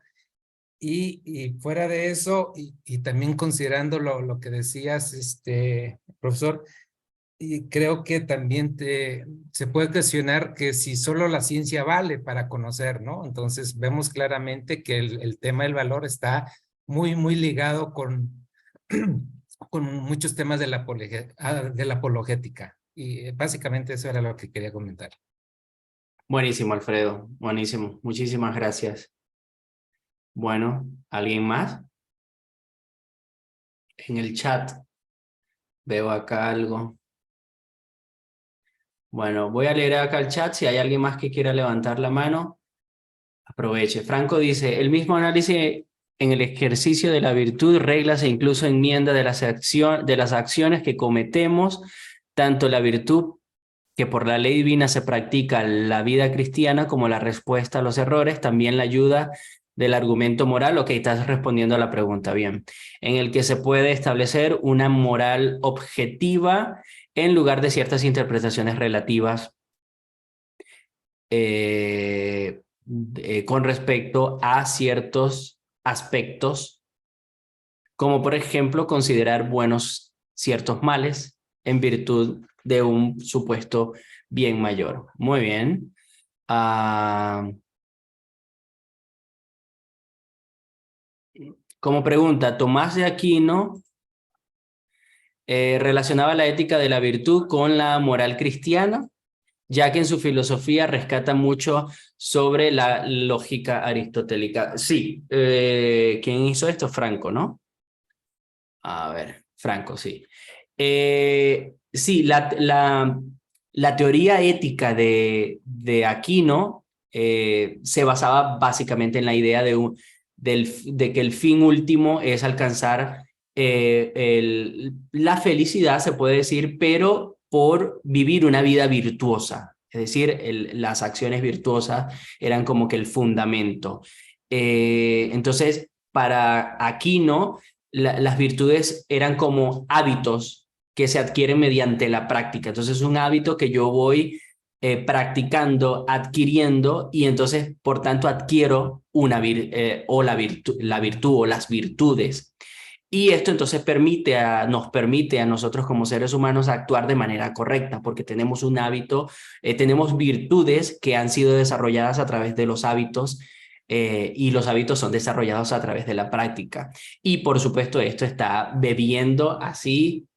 Y fuera de eso, y también considerando lo que decías, profesor, y creo que también se puede cuestionar que si solo la ciencia vale para conocer, ¿no? Entonces vemos claramente que el tema del valor está muy ligado con muchos temas de la apologética. Y básicamente eso era lo que quería comentar. Buenísimo, Alfredo. Buenísimo. Muchísimas gracias. Bueno, ¿alguien más? En el chat veo acá algo. Bueno, voy a leer acá el chat. Si hay alguien más que quiera levantar la mano, aproveche. Franco dice, el mismo análisis en el ejercicio de la virtud, reglas e incluso enmienda de las acciones que cometemos, tanto la virtud que por la ley divina se practica la vida cristiana como la respuesta a los errores, también la ayuda del argumento moral. Ok, estás respondiendo a la pregunta, bien. En el que se puede establecer una moral objetiva en lugar de ciertas interpretaciones relativas con respecto a ciertos aspectos, como por ejemplo considerar buenos ciertos males en virtud de un supuesto bien mayor. Muy bien. Como pregunta, Tomás de Aquino relacionaba la ética de la virtud con la moral cristiana, ya que en su filosofía rescata mucho sobre la lógica aristotélica. Sí, ¿quién hizo esto? Franco, ¿no? A ver, Franco, sí. Sí, la teoría ética de Aquino se basaba básicamente en la idea de que el fin último es alcanzar la felicidad, se puede decir, pero por vivir una vida virtuosa. Es decir, las acciones virtuosas eran como que el fundamento. Entonces, para Aquino, las virtudes eran como hábitos que se adquieren mediante la práctica. Entonces, es un hábito que yo voy practicando, adquiriendo, y entonces, por tanto, adquiero la virtud o las virtudes. Y esto entonces nos permite a nosotros como seres humanos actuar de manera correcta, porque tenemos un hábito, tenemos virtudes que han sido desarrolladas a través de los hábitos, y los hábitos son desarrollados a través de la práctica. Y por supuesto esto está bebiendo así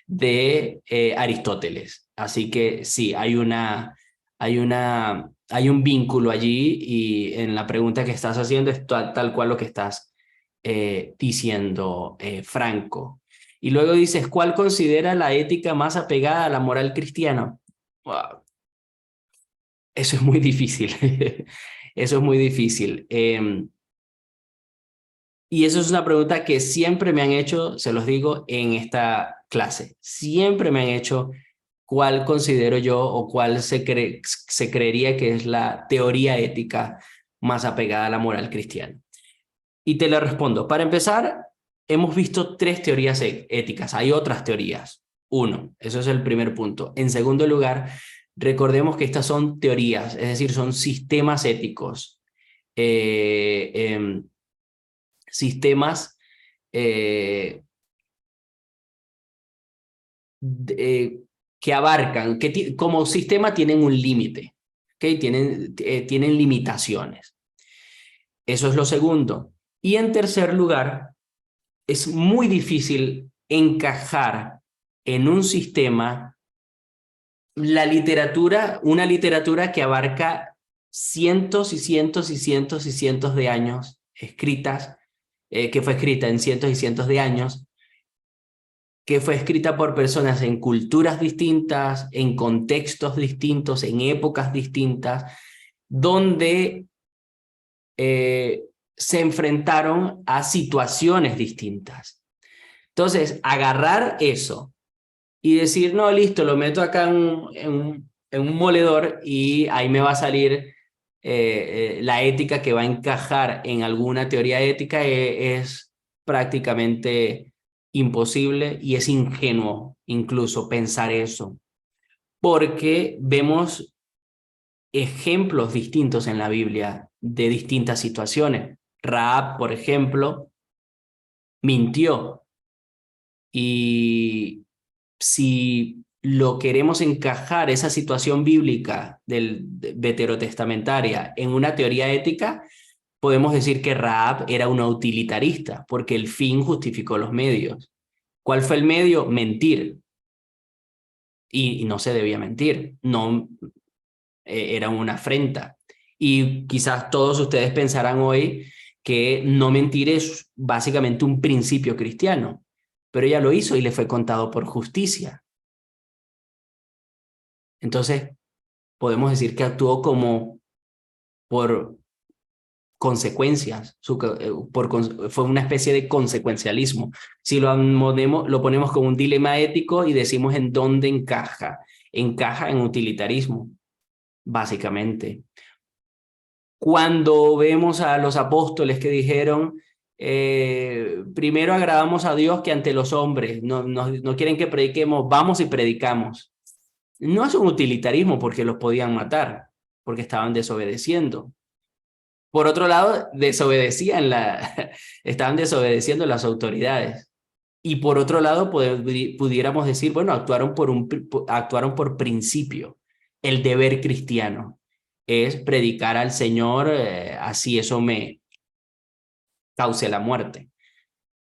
de Aristóteles. Así que sí, hay un vínculo allí, y en la pregunta que estás haciendo es tal cual lo que estás diciendo, Franco. Y luego dices, ¿cuál considera la ética más apegada a la moral cristiana? Wow. Eso es muy difícil. Eso es muy difícil. Y eso es una pregunta que siempre me han hecho, se los digo, en esta clase. Siempre me han hecho cuál considero yo o cuál se creería que es la teoría ética más apegada a la moral cristiana. Y te lo respondo. Para empezar, hemos visto 3 teorías éticas. Hay otras teorías. 1, eso es el primer punto. En segundo lugar, recordemos que estas son teorías, es decir, son sistemas éticos. Sistemas que abarcan, que como sistema tienen un límite, ¿okay? Tienen limitaciones. Eso es lo segundo. Y en tercer lugar, es muy difícil encajar en un sistema una literatura que abarca cientos y cientos y cientos y cientos de años escritas, que fue escrita en cientos y cientos de años, que fue escrita por personas en culturas distintas, en contextos distintos, en épocas distintas, donde se enfrentaron a situaciones distintas. Entonces, agarrar eso y decir, no, listo, lo meto acá en un moledor y ahí me va a salir la ética que va a encajar en alguna teoría ética, es prácticamente imposible, y es ingenuo incluso pensar eso, porque vemos ejemplos distintos en la Biblia de distintas situaciones. Rahab, por ejemplo, mintió, y si lo queremos encajar, esa situación bíblica veterotestamentaria, en una teoría ética, podemos decir que Rahab era una utilitarista, porque el fin justificó los medios. ¿Cuál fue el medio? Mentir. Y no se debía mentir, no era una afrenta. Y quizás todos ustedes pensarán hoy que no mentir es básicamente un principio cristiano, pero ella lo hizo y le fue contado por justicia. Entonces, podemos decir que actuó como por consecuencias, fue una especie de consecuencialismo. Si lo ponemos como un dilema ético y decimos en dónde encaja en utilitarismo, básicamente. Cuando vemos a los apóstoles que dijeron, primero agradamos a Dios que ante los hombres, no quieren que prediquemos, vamos y predicamos. No es un utilitarismo porque los podían matar, porque estaban desobedeciendo. Por otro lado, estaban desobedeciendo las autoridades. Y por otro lado, pudiéramos decir, bueno, actuaron por principio. El deber cristiano es predicar al Señor, así eso me cause la muerte.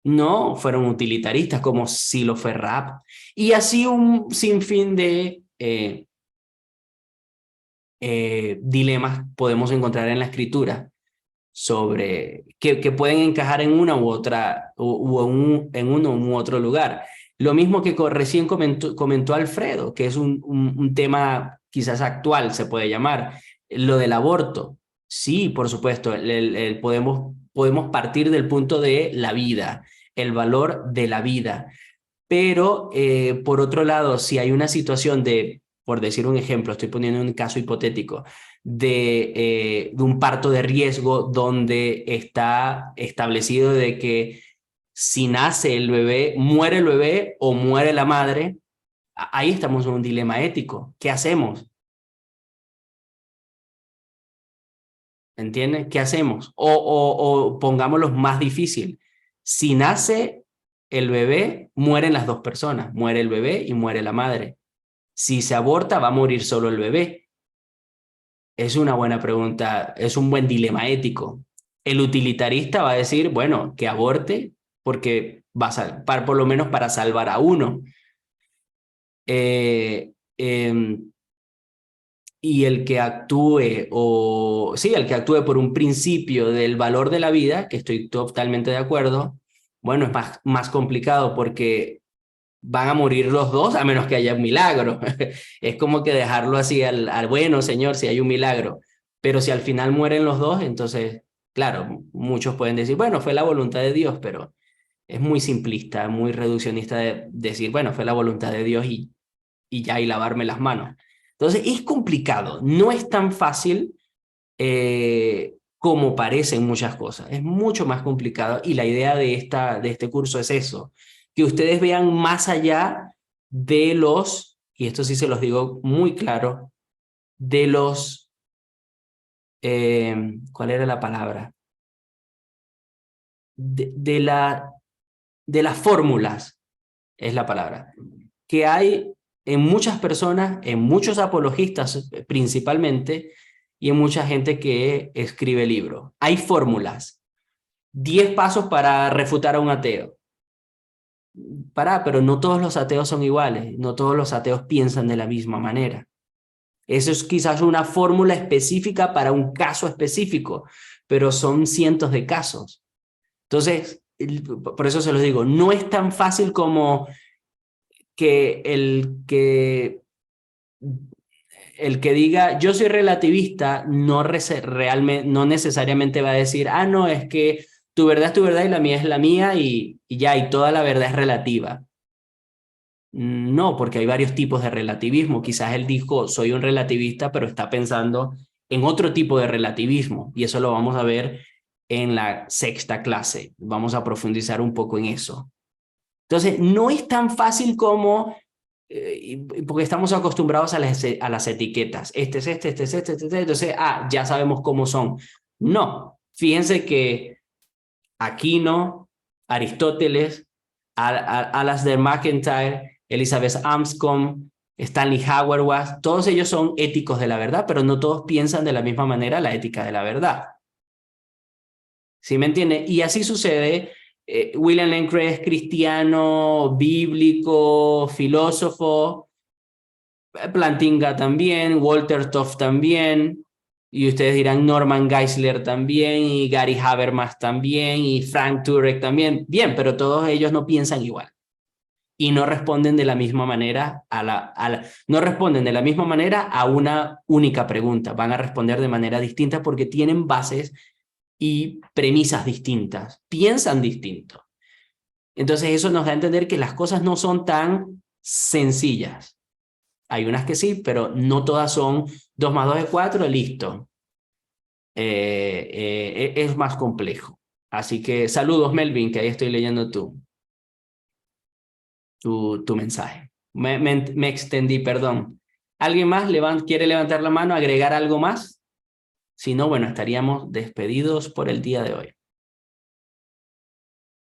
No fueron utilitaristas como si lo fue Rahab. Y así un sinfín de dilemas podemos encontrar en la escritura sobre que pueden encajar en una u otra, en uno u otro lugar. Lo mismo que recién comentó Alfredo, que es un tema quizás actual, se puede llamar, lo del aborto. Sí, por supuesto, podemos partir del punto de la vida, el valor de la vida. Pero, por otro lado, si hay una situación por decir un ejemplo, estoy poniendo un caso hipotético, de un parto de riesgo donde está establecido de que si nace el bebé, muere el bebé o muere la madre, ahí estamos en un dilema ético. ¿Qué hacemos? ¿Entiendes? ¿Qué hacemos? O pongámoslo más difícil. Si nace el bebé, mueren las dos personas. Muere el bebé y muere la madre. Si se aborta, va a morir solo el bebé. Es una buena pregunta, es un buen dilema ético. El utilitarista va a decir, bueno, que aborte porque va a por lo menos para salvar a uno. Y el que actúe, el que actúe por un principio del valor de la vida, que estoy totalmente de acuerdo, bueno, es más complicado porque van a morir los dos a menos que haya un milagro. Es como que dejarlo así al bueno, Señor, si hay un milagro. Pero si al final mueren los dos, entonces, claro, muchos pueden decir, bueno, fue la voluntad de Dios, pero es muy simplista, muy reduccionista de decir, bueno, fue la voluntad de Dios y ya, y lavarme las manos. Entonces, es complicado, no es tan fácil como parecen muchas cosas, es mucho más complicado y la idea de este curso es eso, que ustedes vean más allá de los, y esto sí se los digo muy claro, de los, ¿cuál era la palabra? De las fórmulas, es la palabra, que hay en muchas personas, en muchos apologistas principalmente, y en mucha gente que escribe libros. Hay fórmulas. 10 pasos para refutar a un ateo. Pero no todos los ateos son iguales, no todos los ateos piensan de la misma manera. Eso es quizás una fórmula específica para un caso específico, pero son cientos de casos. Entonces, por eso se los digo, no es tan fácil como que el que diga yo soy relativista no necesariamente va a decir, no, es que tu verdad es tu verdad y la mía es la mía y ya, y toda la verdad es relativa. No, porque hay varios tipos de relativismo. Quizás él dijo, soy un relativista, pero está pensando en otro tipo de relativismo, y eso lo vamos a ver en la 6ª clase. Vamos a profundizar un poco en eso. Entonces, no es tan fácil como, porque estamos acostumbrados a las etiquetas. Este es este. Entonces, ya sabemos cómo son. No, fíjense que Aquino, Aristóteles, Alasdair MacIntyre, Elizabeth Anscombe, Stanley Hauerwas, todos ellos son éticos de la verdad, pero no todos piensan de la misma manera la ética de la verdad. ¿Sí me entiende? Y así sucede. William Lane Craig es cristiano, bíblico, filósofo, Plantinga también, Walter Toff también, y ustedes dirán Norman Geisler también, y Gary Habermas también, y Frank Turek también. Bien, pero todos ellos no piensan igual. Y no responden de la misma manera no responden de la misma manera a una única pregunta. Van a responder de manera distinta porque tienen bases y premisas distintas. Piensan distinto. Entonces eso nos da a entender que las cosas no son tan sencillas. Hay unas que sí, pero no todas son 2 más 2 es 4, listo. Es más complejo. Así que saludos, Melvin, que ahí estoy leyendo tu mensaje. Me extendí, perdón. ¿Alguien más quiere levantar la mano, agregar algo más? Si no, bueno, estaríamos despedidos por el día de hoy.